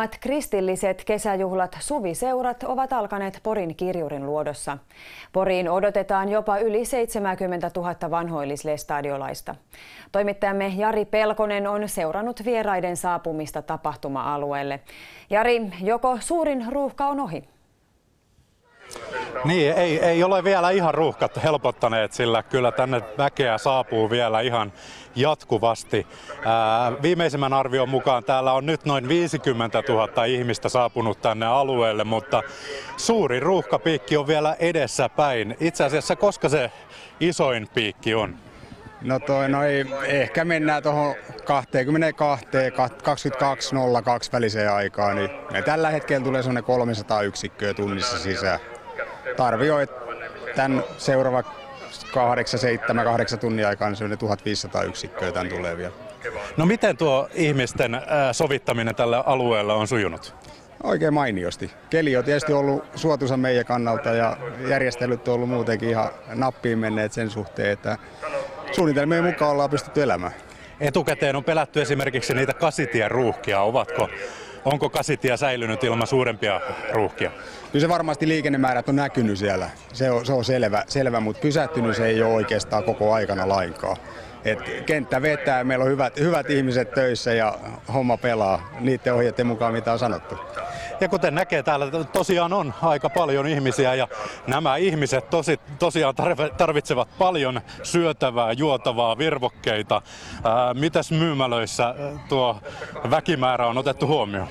Useimmat kristilliset kesäjuhlat suviseurat ovat alkaneet Porin Kirjurin luodossa. Poriin odotetaan jopa yli 70 000 vanhoillislestadiolaista. Toimittajamme Jari Pelkonen on seurannut vieraiden saapumista tapahtuma-alueelle. Jari, joko suurin ruuhka on ohi? Niin, ei ole vielä ihan ruuhkat helpottaneet, sillä kyllä tänne väkeä saapuu vielä ihan jatkuvasti. Viimeisimmän arvion mukaan täällä on nyt noin 50 000 ihmistä saapunut tänne alueelle, mutta suuri ruuhkapiikki on vielä edessä päin. Itse asiassa koska se isoin piikki on? No ehkä mennään tuohon 22.02 väliseen aikaan, niin tällä hetkellä tulee semmoinen 300 yksikköä tunnissa sisään. Tarvioi, että tämän seuraava 8 tunnin aikaan semmoinen 1500 yksikköä tämän tulee vielä. No miten tuo ihmisten sovittaminen tällä alueella on sujunut? Oikein mainiosti. Keli on tietysti ollut suotuisa meidän kannalta ja järjestelyt on ollut muutenkin ihan nappiin menneet sen suhteen, että suunnitelmien mukaan ollaan pystytty elämään. Etukäteen on pelätty esimerkiksi niitä kasitien ruuhkia. Onko kasitie säilynyt ilman suurempia ruuhkia? Kyllä se varmasti liikennemäärät on näkynyt siellä. Se on selvä, mutta pysähtynyt se ei ole oikeastaan koko aikana lainkaan. Kenttä vetää, meillä on hyvät ihmiset töissä ja homma pelaa niiden ohjeiden mukaan, mitä on sanottu. Ja kuten näkee, täällä tosiaan on aika paljon ihmisiä ja nämä ihmiset tosiaan tarvitsevat paljon syötävää, juotavaa, virvokkeita. Mitäs myymälöissä tuo väkimäärä on otettu huomioon?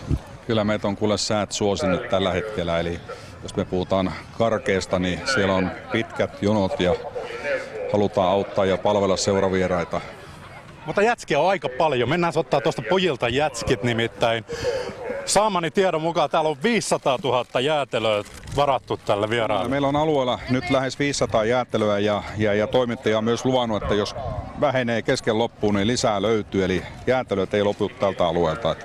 Kyllä meitä on kuule säät suosinut tällä hetkellä, eli jos me puhutaan karkeasta, niin siellä on pitkät jonot ja halutaan auttaa ja palvella seuravieraita. Mutta jätskiä on aika paljon. Mennään ottaa tuosta pojilta jätskit nimittäin. Saamani tiedon mukaan täällä on 500 000 jäätelöä varattu tälle vieraalle. Meillä on alueella nyt lähes 500 jäätelöä ja toimittaja on myös luvannut, että jos vähenee kesken loppuun, niin lisää löytyy. Eli jäätelöt ei lopu tältä alueelta.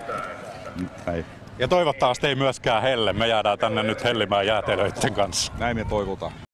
Näin. Ja toivottavasti ei myöskään helle. Me jäädään tänne nyt hellimään jäätelöiden kanssa. Näin me toivotaan.